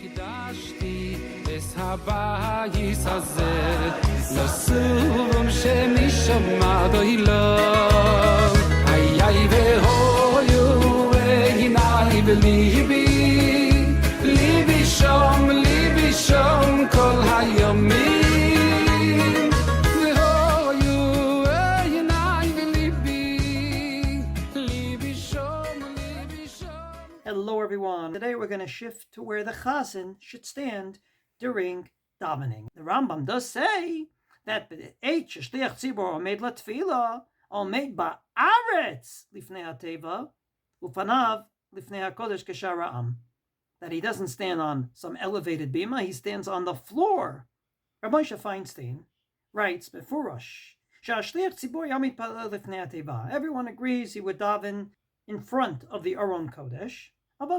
הקדשתי את הבית הזה לסום שמשמע דוילום היי והויו עיניי וליבי ליבי שום כל הימים והויו עיניי וליבי ליבי שום Hello everyone. Today we're going to shift to where the Chazzan should stand during davening. The Rambam does say that H shliach tzibur omed latfila omed ba'aretz lifnei hateva ufanav lifnei hakodesh keshara'am. That he doesn't stand on some elevated bima, he stands on the floor. Rabbi Moshe Feinstein writes befurash shashliach tzibur yamid palel lifnei hateva. Everyone agrees he would daven in front of the Aron Kodesh. But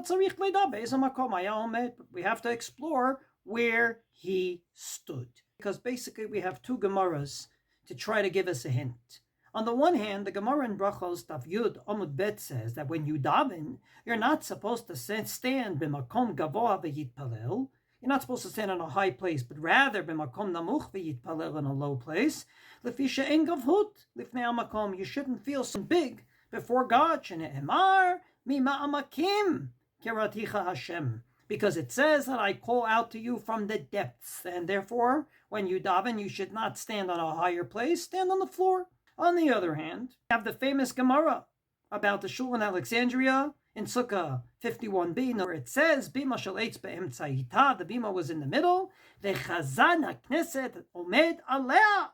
we have to explore where he stood. Because basically we have two Gemaras to try to give us a hint. On the one hand, the Gemara in Brachos Daf Yud Amud Bet says that when you daven, you're not supposed to stand b'makom gavoa v'yitpalel. You're not supposed to stand in a high place, but rather b'makom namuch v'yitpalel, in a low place. Lefi she'en gavhut lifnei hamakom. You shouldn't feel so big before God, Shene'emar mima amakim keraticha Hashem, because it says that I call out to you from the depths, and therefore, when you daven, you should not stand on a higher place, stand on the floor. On the other hand, we have the famous Gemara about the shul in Alexandria in Sukkah 51b, where it says BIMA shel eitz be'emtzayita, the BIMA was in the middle, the Chazzan hakneset omed alea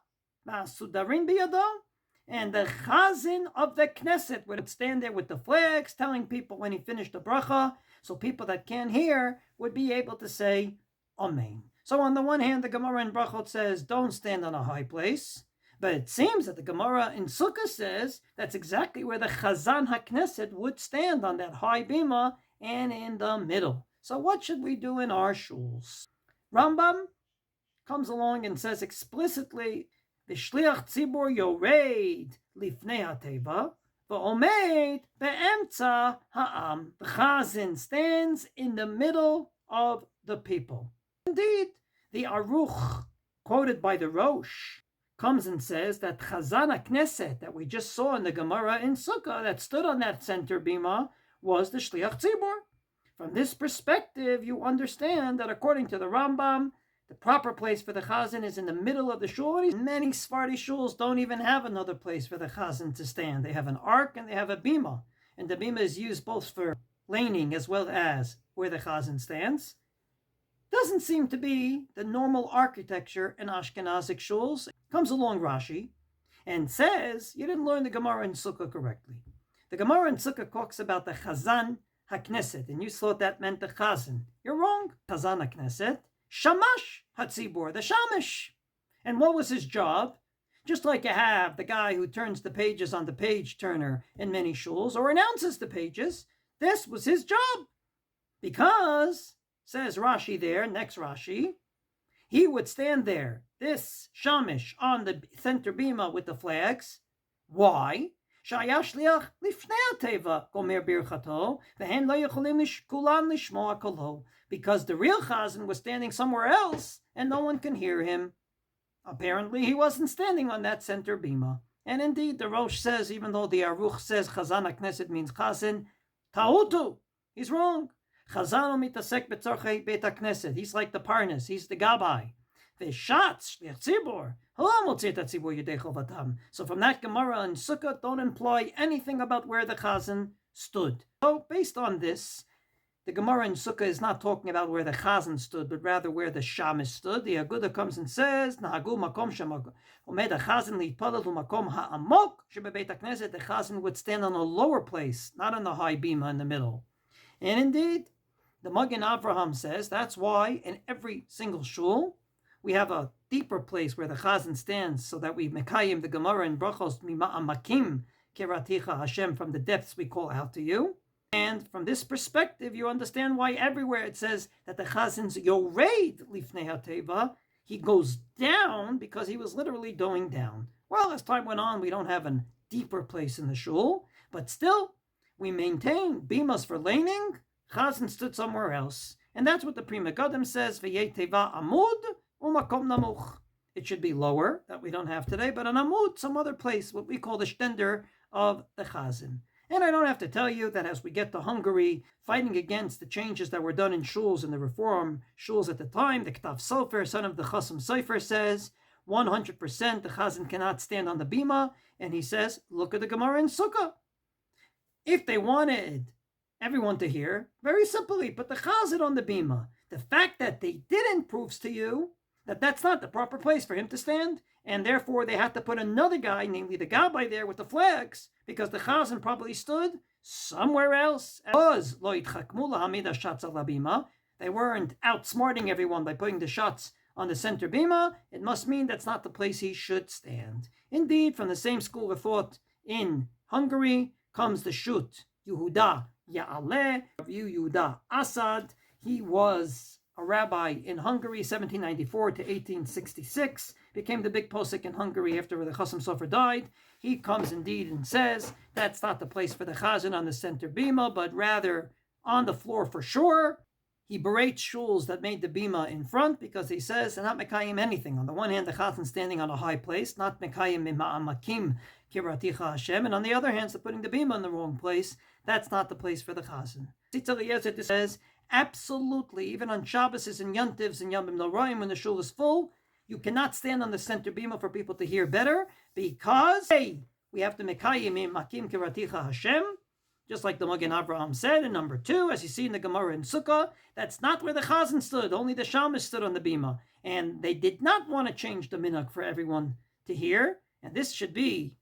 ma'asudarin biyado. And the Chazzan of the Knesset would stand there with the flags, telling people when he finished the bracha, so people that can't hear would be able to say Amen. So on the one hand, the Gemara in Brachot says, don't stand on a high place. But it seems that the Gemara in Sukkah says that's exactly where the Chazzan HaKnesset would stand, on that high bima and in the middle. So what should we do in our shuls? Rambam comes along and says explicitly, V'shliach tzibur yored lifnei hateva, v'omed be'emtza ha'am. The Chazzan stands in the middle of the people. Indeed, the Aruch, quoted by the Rosh, comes and says that Chazzan HaKnesset, that we just saw in the Gemara in Sukkah, that stood on that center bima, was the Shliach Tzibur. From this perspective, you understand that according to the Rambam, the proper place for the Chazzan is in the middle of the shul. Many Sephardi shuls don't even have another place for the Chazzan to stand. They have an ark and they have a bima. And the bima is used both for laning as well as where the Chazzan stands. Doesn't seem to be the normal architecture in Ashkenazic shuls. Comes along Rashi and says, you didn't learn the Gemara in Sukkah correctly. The Gemara in Sukkah talks about the Chazzan HaKnesset, and you thought that meant the Chazzan. You're wrong. Chazzan HaKnesset, Shamash Hatzibur, the Shamish. And what was his job? Just like you have the guy who turns the pages on the page turner in many shuls, or announces the pages, this was his job. Because, says Rashi there, next Rashi, he would stand there, this Shamish, on the center bima with the flags. Why? Shayashliach lifnei hateva gomer birchato v'hen lo yecholim kulam lishmoa kolo. Because the real Chazzan was standing somewhere else, and no one can hear him. Apparently, he wasn't standing on that center bima. And indeed, the Rosh says, even though the Aruch says Chazzan HaKnesset means Chazzan, Tahutu, he's wrong. Chazzan mitasek betzorchei beit HaKnesset. He's like the Parnas, he's the Gabbai. V'shatz shliach tzibur, so from that Gemara in Sukkah, don't imply anything about where the Chazzan stood. So based on this, the Gemara in Sukkah is not talking about where the Chazzan stood, but rather where the Shamish stood. The Aguda comes and says, Nahagu makom shemakom omed hachazan liitpalel umakom ha'amok shebebeit hakneset. The Chazzan would stand on a lower place, not on the high bima in the middle. And indeed, the Magen Avraham says that's why in every single shul we have a deeper place where the Chazzan stands, so that we mekayim the Gemara in Brachos mima amakim keraticha Hashem, from the depths we call out to you. And from this perspective, you understand why everywhere it says that the Chazzan's yored lifnei hateva, he goes down, because he was literally going down. Well, as time went on, we don't have a deeper place in the shul, but still, we maintain bimas for laning. Chazzan stood somewhere else. And that's what the Pri Megadim says, V'yei teva amud umakom namuch. It should be lower, that we don't have today, but an amud, some other place, what we call the stender of the Chazzan. And I don't have to tell you that as we get to Hungary, fighting against the changes that were done in shuls and the reform shuls at the time, the Ktav Sofer, son of the Chassam Sofer, says 100% the Chazzan cannot stand on the BIMA, and he says, look at the Gemara in Sukkah. If they wanted everyone to hear, very simply, put the Chazzan on the BIMA. The fact that they didn't proves to you that that's not the proper place for him to stand, and therefore they had to put another guy, namely the Gabbai, there with the flags, because the Chazzan probably stood somewhere else. They weren't outsmarting everyone by putting the shots on the center bima. It must mean that's not the place he should stand. Indeed, from the same school of thought in Hungary comes the Shut Yehuda Ya'aleh, Yehuda Assad. He was a rabbi in Hungary, 1794 to 1866, became the big posek in Hungary after the Chassam Sofer died. He comes indeed and says that's not the place for the Chazzan on the center bima, but rather on the floor for sure. He berates shuls that made the bima in front because he says they're not mekayim anything. On the one hand, the Chazzan standing on a high place, not mekayim mima'amakim kiraticha Hashem, and on the other hand, they're putting the bima in the wrong place. That's not the place for the Chazzan. Tzitz Eliezer says, absolutely, even on Shabbos and Yantivs and Yom Noraim when the shul is full, you cannot stand on the center bima for people to hear better because, hey, we have to mekayim makim kiraticha Hashem, just like the Magen Avraham said. And number two, as you see in the Gemara in Sukkah, that's not where the Chazzan stood. Only the Shamas stood on the bima, and they did not want to change the minhag for everyone to hear. And this should be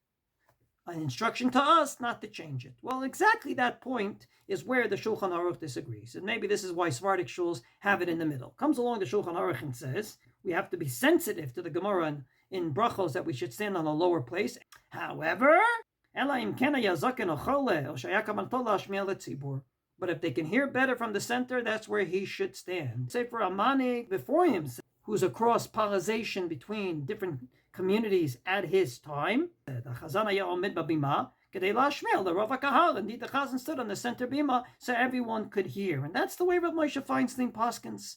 an instruction to us not to change it. Well, exactly that point is where the Shulchan Aruch disagrees. And maybe this is why Sephardic shuls have it in the middle. Comes along the Shulchan Aruch and says, we have to be sensitive to the Gemara in Brachos that we should stand on a lower place. However, but if they can hear better from the center, that's where he should stand. Say for a manig before him, who's a cross-pollination between different communities at his time, the Chazzan Omid Babima, Kedei Lashmel, the Rav HaKahal, indeed the Chazzan stood on the center bima so everyone could hear. And that's the way Rav Moshe Feinstein Paskins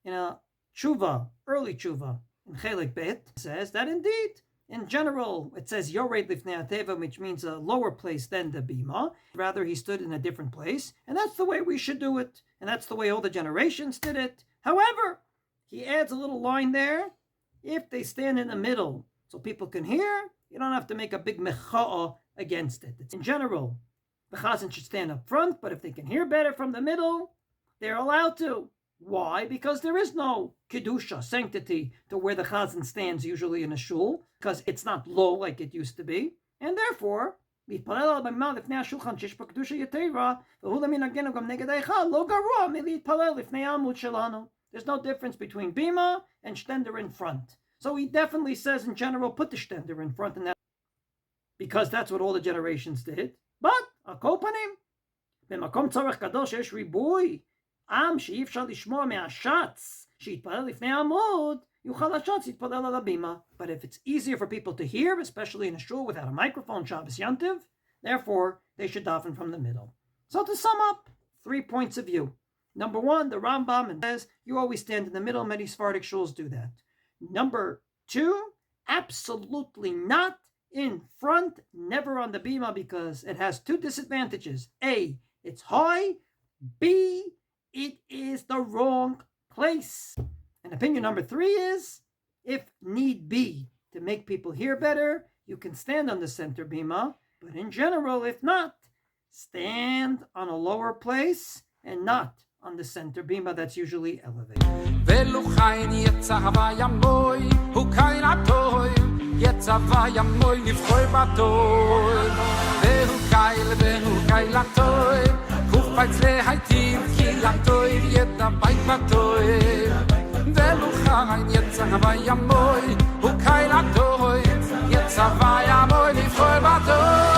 in a tshuva, early tshuva, in Chelik Bet, says that indeed, in general, it says Yored Lifnei HaTeva, which means a lower place than the bima. Rather, he stood in a different place. And that's the way we should do it. And that's the way all the generations did it. However, he adds a little line there. If they stand in the middle so people can hear, you don't have to make a big mecha'ah against it. It's in general, the Chazzan should stand up front, but if they can hear better from the middle, they're allowed to. Why? Because there is no kedusha, sanctity, to where the Chazzan stands usually in a shul, because it's not low like it used to be, and therefore, there's no difference between bima and stender in front. So he definitely says in general, put the stender in front, and that because that's what all the generations did. But akopanim, b'makom tzarech gadol sheyesh ribuy am she'if shal lishmoa me'ashatz she'yitpalel lifnei amud yuchal hashatz yitpalel al habima. But if it's easier for people to hear, especially in a shul without a microphone, Shabbos Yantiv, therefore they should daven from the middle. So to sum up, 3 points of view. Number one, the Rambam says you always stand in the middle. Many Sephardic shuls do that. Number two, absolutely not in front, never on the bima, because it has two disadvantages. A, it's high. B, it is the wrong place. And opinion number three is, if need be, to make people hear better, you can stand on the center bima, but in general, if not, stand on a lower place and not on the center bima that's usually elevated. Jetzt aber ja moi ni froi batoi Vehu kaila toi Kuch beitzle haitim kilatoi Jeda beit batoi Velu chain jetzt aber ja moi Hu kaila toi Jetzt aber ja moi ni froi batoi